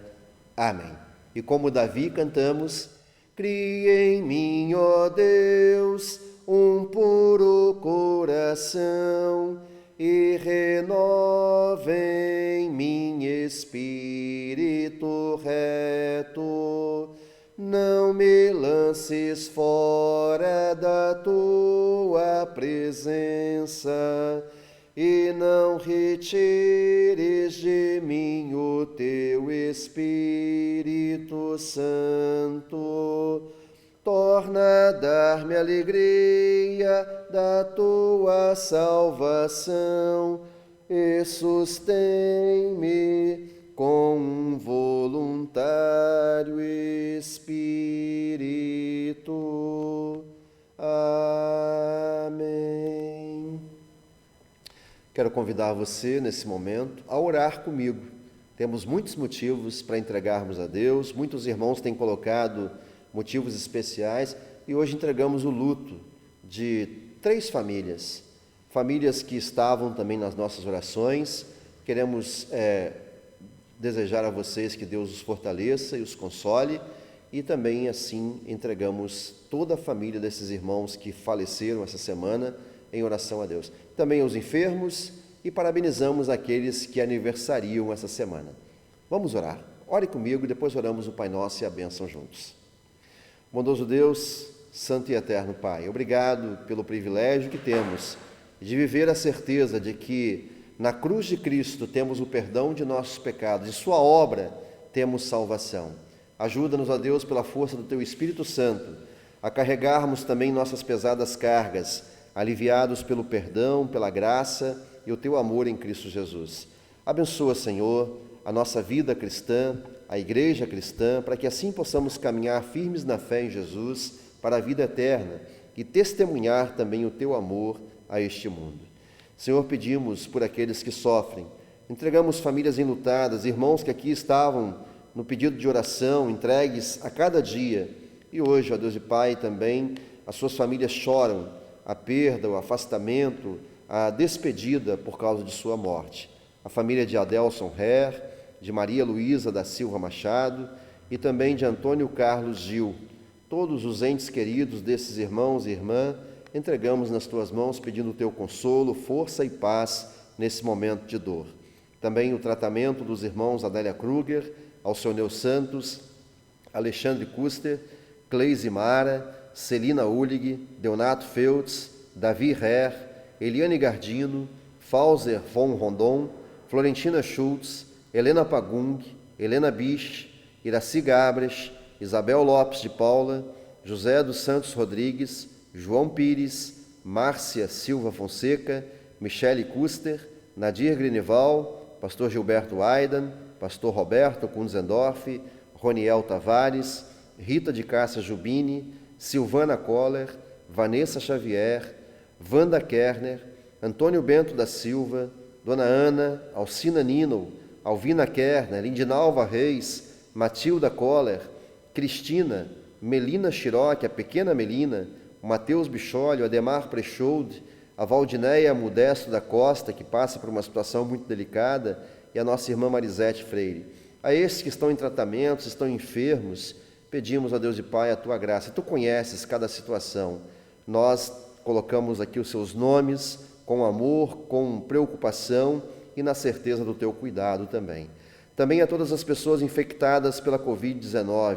Amém. E como Davi cantamos: cria em mim, ó Deus, um puro coração e renova em mim espírito reto. Não me lances fora da tua presença e não retires de mim o teu Espírito Santo. Torna a dar-me alegria da tua salvação e sustém-me com um voluntário espírito. Amém. Quero convidar você, nesse momento, a orar comigo. Temos muitos motivos para entregarmos a Deus, muitos irmãos têm colocado motivos especiais e hoje entregamos o luto de 3 famílias, famílias que estavam também nas nossas orações. Queremos desejar a vocês que Deus os fortaleça e os console, e também assim entregamos toda a família desses irmãos que faleceram essa semana em oração a Deus. Também aos enfermos e parabenizamos aqueles que aniversariam essa semana. Vamos orar. Ore comigo e depois oramos o Pai Nosso e a bênção juntos. Bondoso Deus, Santo e Eterno Pai, obrigado pelo privilégio que temos de viver a certeza de que na cruz de Cristo temos o perdão de nossos pecados e sua obra temos salvação. Ajuda-nos, ó Deus, pela força do Teu Espírito Santo, a carregarmos também nossas pesadas cargas, aliviados pelo perdão, pela graça e o Teu amor em Cristo Jesus. Abençoa, Senhor, a nossa vida cristã, a igreja cristã, para que assim possamos caminhar firmes na fé em Jesus para a vida eterna e testemunhar também o Teu amor a este mundo. Senhor, pedimos por aqueles que sofrem, entregamos famílias enlutadas, irmãos que aqui estavam no pedido de oração, entregues a cada dia, e hoje, ó Deus e Pai, também as suas famílias choram a perda, o afastamento, a despedida por causa de sua morte. A família de Adelson Herr, de Maria Luísa da Silva Machado e também de Antônio Carlos Gil. Todos os entes queridos desses irmãos e irmã, entregamos nas Tuas mãos, pedindo o Teu consolo, força e paz nesse momento de dor. Também o tratamento dos irmãos Adélia Kruger, Alcioneu Santos, Alexandre Kuster, Cleise Mara, Celina Ulig, Deonato Feltz, Davi Herr, Eliane Gardino, Fauser von Rondon, Florentina Schultz, Helena Pagung, Helena Bisch, Iraci Gabres, Isabel Lopes de Paula, José dos Santos Rodrigues, João Pires, Márcia Silva Fonseca, Michele Kuster, Nadir Grinival, Pastor Gilberto Aidan, Pastor Roberto Kunzendorf, Roniel Tavares, Rita de Cássia Jubini, Silvana Koller, Vanessa Xavier, Wanda Kerner, Antônio Bento da Silva, Dona Ana, Alcina Nino, Alvina Kerner, Lindinalva Reis, Matilda Koller, Cristina, Melina Chiroque, a pequena Melina, o Mateus Bicholi, o Ademar Prechold, a Valdinéia Modesto da Costa, que passa por uma situação muito delicada, e a nossa irmã Marisete Freire. A esses que estão em tratamento, estão enfermos, pedimos a Deus e Pai a Tua graça. Tu conheces cada situação. Nós colocamos aqui os seus nomes com amor, com preocupação e na certeza do Teu cuidado também. Também a todas as pessoas infectadas pela Covid-19,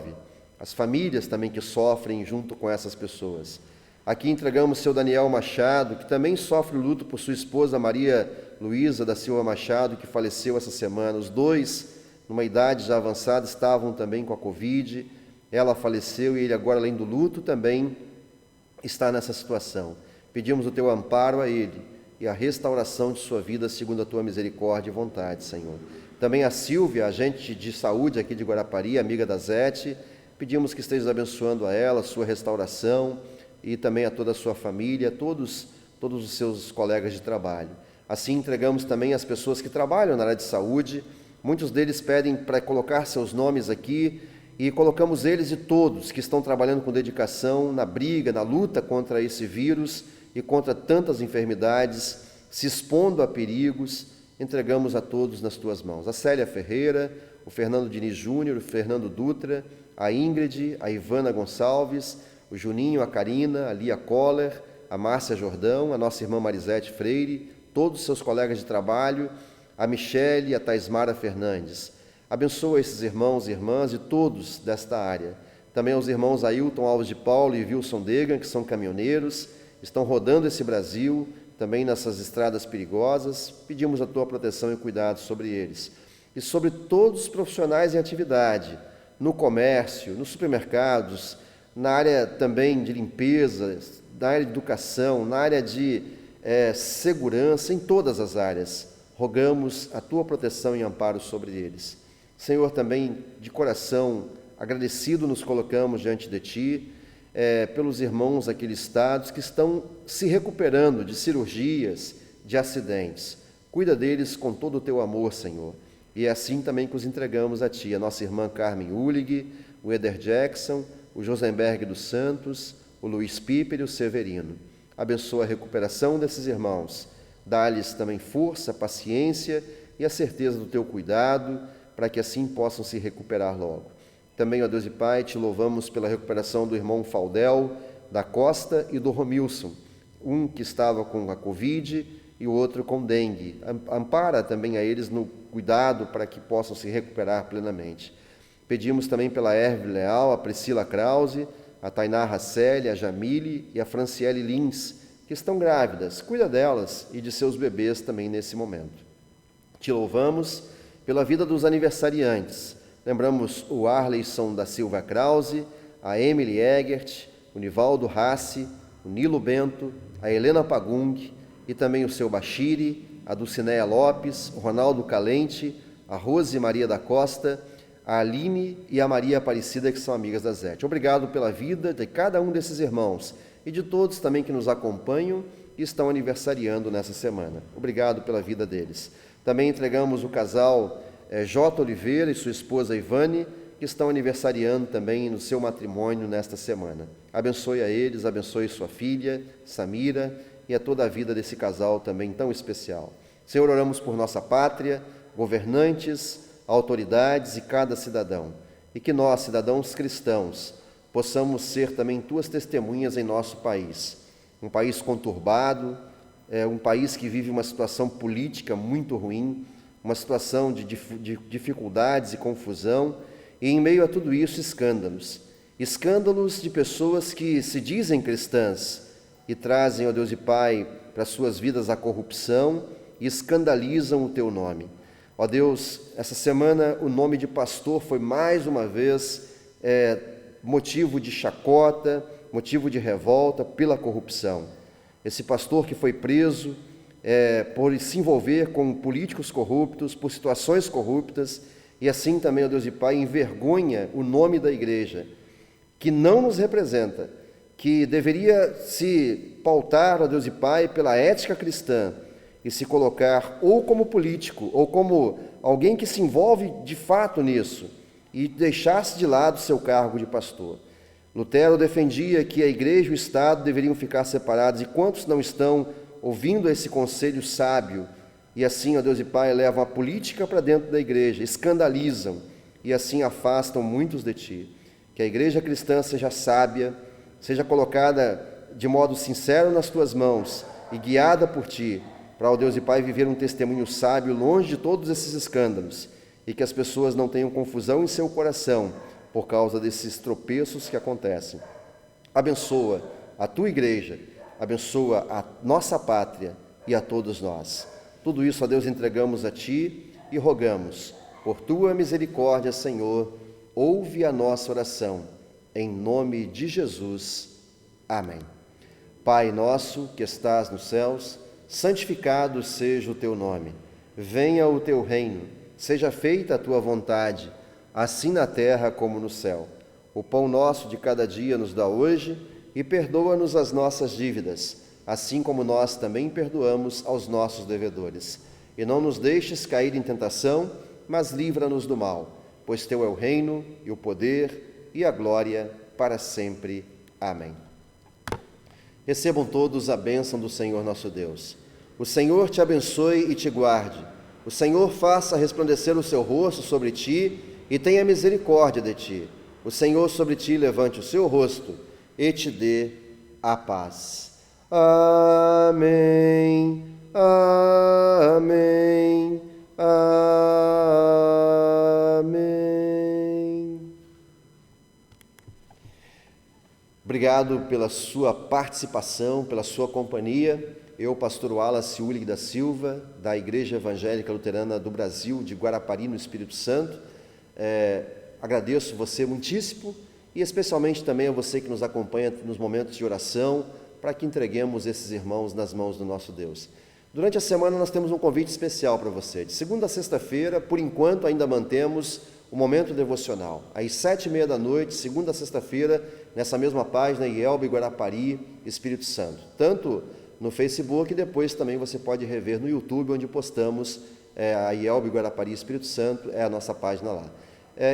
as famílias também que sofrem junto com essas pessoas. Aqui entregamos seu Daniel Machado, que também sofre luto por sua esposa Maria Luísa da Silva Machado, que faleceu essa semana. Os dois, numa idade já avançada, estavam também com a Covid. Ela faleceu e ele agora, além do luto, também está nessa situação. Pedimos o Teu amparo a ele e a restauração de sua vida segundo a Tua misericórdia e vontade, Senhor. Também a Silvia, agente de saúde aqui de Guarapari, amiga da Zete, pedimos que estejas abençoando a ela, a sua restauração e também a toda a sua família, todos os seus colegas de trabalho. Assim entregamos também as pessoas que trabalham na área de saúde, muitos deles pedem para colocar seus nomes aqui e colocamos eles e todos que estão trabalhando com dedicação na briga, na luta contra esse vírus e contra tantas enfermidades, se expondo a perigos, entregamos a todos nas Tuas mãos. A Célia Ferreira, o Fernando Diniz Júnior, o Fernando Dutra, a Ingrid, a Ivana Gonçalves, o Juninho, a Karina, a Lia Koller, a Márcia Jordão, a nossa irmã Marisete Freire, todos os seus colegas de trabalho, a Michele e a Taismara Fernandes. Abençoa esses irmãos e irmãs e todos desta área. Também aos irmãos Ailton Alves de Paulo e Wilson Degan, que são caminhoneiros, estão rodando esse Brasil, também nessas estradas perigosas. Pedimos a Tua proteção e cuidado sobre eles. E sobre todos os profissionais em atividade, no comércio, nos supermercados, na área também de limpeza, na área de educação, na área de segurança, em todas as áreas. Rogamos a Tua proteção e amparo sobre eles. Senhor, também de coração agradecido nos colocamos diante de Ti, pelos irmãos aqui listados que estão se recuperando de cirurgias, de acidentes. Cuida deles com todo o teu amor, Senhor. E é assim também que os entregamos a Ti, a nossa irmã Carmen Ullig, o Eder Jackson, o Josenberg dos Santos, o Luiz Piper e o Severino. Abençoa a recuperação desses irmãos. Dá-lhes também força, paciência e a certeza do Teu cuidado, para que assim possam se recuperar logo. Também, ó Deus e Pai, Te louvamos pela recuperação do irmão Faldel, da Costa e do Romilson, um que estava com a Covid e o outro com dengue. Ampara também a eles no cuidado para que possam se recuperar plenamente. Pedimos também pela Herve Leal, a Priscila Krause, a Tainá Rasselli, a Jamile e a Franciele Lins, que estão grávidas. Cuida delas e de seus bebês também nesse momento. Te louvamos pela vida dos aniversariantes. Lembramos o Arleison da Silva Krause, a Emily Egert, o Nivaldo Rassi, o Nilo Bento, a Helena Pagung e também o seu Bachiri, a Dulcinéia Lopes, o Ronaldo Calente, a Rose Maria da Costa, a Aline e a Maria Aparecida, que são amigas da Zete. Obrigado pela vida de cada um desses irmãos e de todos também que nos acompanham e estão aniversariando nessa semana. Obrigado pela vida deles. Também entregamos o casal J. Oliveira e sua esposa Ivane, que estão aniversariando também no seu matrimônio nesta semana. Abençoe a eles, abençoe sua filha, Samira, e a toda a vida desse casal também tão especial. Senhor, oramos por nossa pátria, governantes, autoridades e cada cidadão, e que nós, cidadãos cristãos, possamos ser também tuas testemunhas em nosso país. Um país conturbado, um país que vive uma situação política muito ruim, uma situação de dificuldades e confusão, e em meio a tudo isso, escândalos de pessoas que se dizem cristãs e trazem, ó Deus e Pai, para suas vidas a corrupção e escandalizam o Teu nome. Ó Deus, essa semana o nome de pastor foi mais uma vez motivo de chacota, motivo de revolta pela corrupção. Esse pastor que foi preso por se envolver com políticos corruptos, por situações corruptas, e assim também, ó Deus e Pai, envergonha o nome da igreja, que não nos representa, que deveria se pautar, ó Deus e Pai, pela ética cristã e se colocar ou como político ou como alguém que se envolve de fato nisso e deixasse de lado seu cargo de pastor. Lutero defendia que a igreja e o Estado deveriam ficar separados, e quantos não estão ouvindo esse conselho sábio e assim, ó Deus e Pai, levam a política para dentro da igreja, escandalizam e assim afastam muitos de Ti. Que a igreja cristã seja sábia, seja colocada de modo sincero nas Tuas mãos e guiada por Ti, para, ó Deus e Pai, viver um testemunho sábio longe de todos esses escândalos, e que as pessoas não tenham confusão em seu coração por causa desses tropeços que acontecem. Abençoa a Tua igreja, abençoa a nossa pátria e a todos nós. Tudo isso, ó Deus, entregamos a Ti e rogamos, por Tua misericórdia, Senhor, ouve a nossa oração, em nome de Jesus. Amém. Pai nosso que estás nos céus, santificado seja o Teu nome. Venha o Teu reino, seja feita a Tua vontade, assim na terra como no céu. O pão nosso de cada dia nos dá hoje e perdoa-nos as nossas dívidas, assim como nós também perdoamos aos nossos devedores. E não nos deixes cair em tentação, mas livra-nos do mal, pois Teu é o reino e o poder e a glória para sempre. Amém. Recebam todos a bênção do Senhor nosso Deus. O Senhor te abençoe e te guarde. O Senhor faça resplandecer o seu rosto sobre ti e tenha misericórdia de ti. O Senhor sobre ti levante o seu rosto e te dê a paz. Amém, amém, amém. Obrigado pela sua participação, pela sua companhia. Eu, pastor Wallace Ullig da Silva, da Igreja Evangélica Luterana do Brasil, de Guarapari, no Espírito Santo, agradeço você muitíssimo e especialmente também a você que nos acompanha nos momentos de oração, para que entreguemos esses irmãos nas mãos do nosso Deus. Durante a semana nós temos um convite especial para você. De segunda a sexta-feira, por enquanto ainda mantemos o momento devocional, às 7h30 da noite, segunda a sexta-feira, nessa mesma página, IELB Guarapari, Espírito Santo. Tanto no Facebook e depois também você pode rever no YouTube, onde postamos a IELB Guarapari Espírito Santo, é a nossa página lá.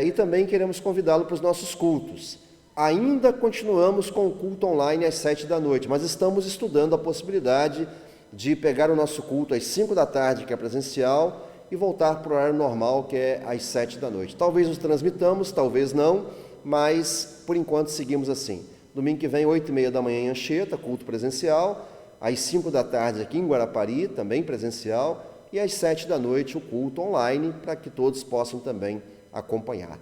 E também queremos convidá-lo para os nossos cultos. Ainda continuamos com o culto online às 7 da noite, mas estamos estudando a possibilidade de pegar o nosso culto às 5 da tarde, que é presencial, e voltar para o horário normal, que é às 7 da noite. Talvez nos transmitamos, talvez não, mas por enquanto seguimos assim. Domingo que vem, 8h30 da manhã em Anchieta, culto presencial, às 5 da tarde aqui em Guarapari, também presencial, e às 7 da noite o culto online, para que todos possam também acompanhar.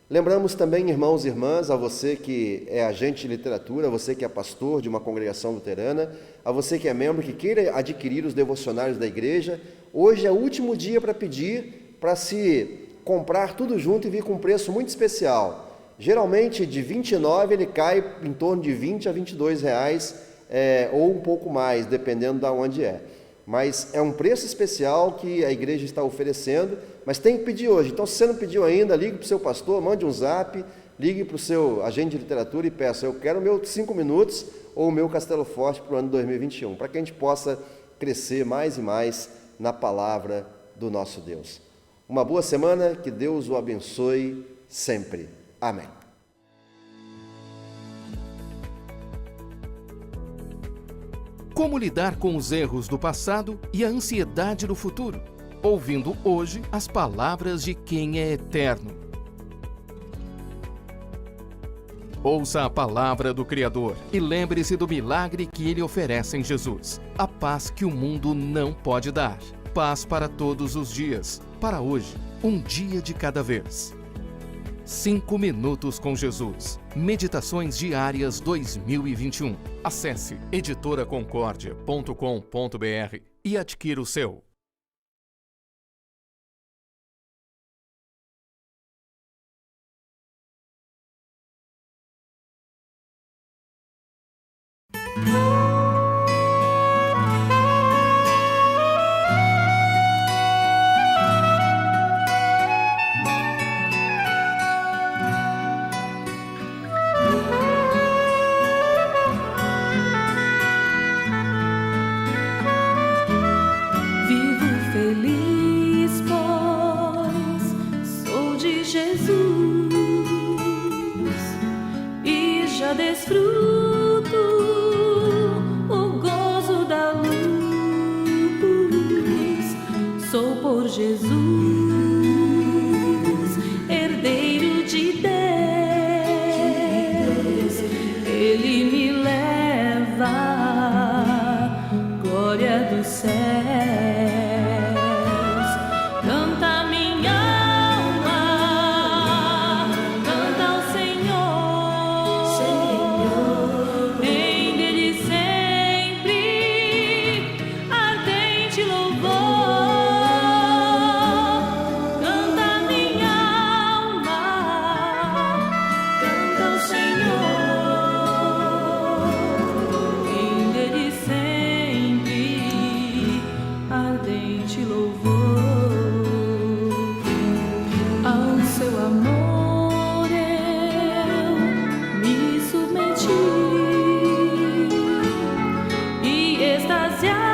Lembramos também, irmãos e irmãs, a você que é agente de literatura, a você que é pastor de uma congregação luterana, a você que é membro, que queira adquirir os devocionários da igreja, hoje é o último dia para pedir, para se comprar tudo junto e vir com um preço muito especial. Geralmente de R$29 ele cai em torno de R$20 a R$22, ou um pouco mais, dependendo de onde é. Mas é um preço especial que a igreja está oferecendo, mas tem que pedir hoje. Então, se você não pediu ainda, ligue para o seu pastor, mande um zap, ligue para o seu agente de literatura e peça: eu quero o meu 5 minutos ou o meu Castelo Forte para o ano 2021, para que a gente possa crescer mais e mais na palavra do nosso Deus. Uma boa semana, que Deus o abençoe sempre. Amém. Como lidar com os erros do passado e a ansiedade do futuro? Ouvindo hoje as palavras de quem é eterno. Ouça a palavra do Criador e lembre-se do milagre que Ele oferece em Jesus. A paz que o mundo não pode dar. Paz para todos os dias. Para hoje, um dia de cada vez. 5 minutos com Jesus. Meditações diárias 2021. Acesse editoraconcordia.com.br e adquira o seu. Desfruto o gozo da luz. Sou por Jesus herdeiro de Deus. Ele me leva à glória dos céus. Canta minha alma, canta ao Senhor. Rende-lhe sempre ardente louvor. Canta minha alma, canta ao Senhor. Rende-lhe sempre ardente louvor. Ao seu amor eu me submeti e extasiado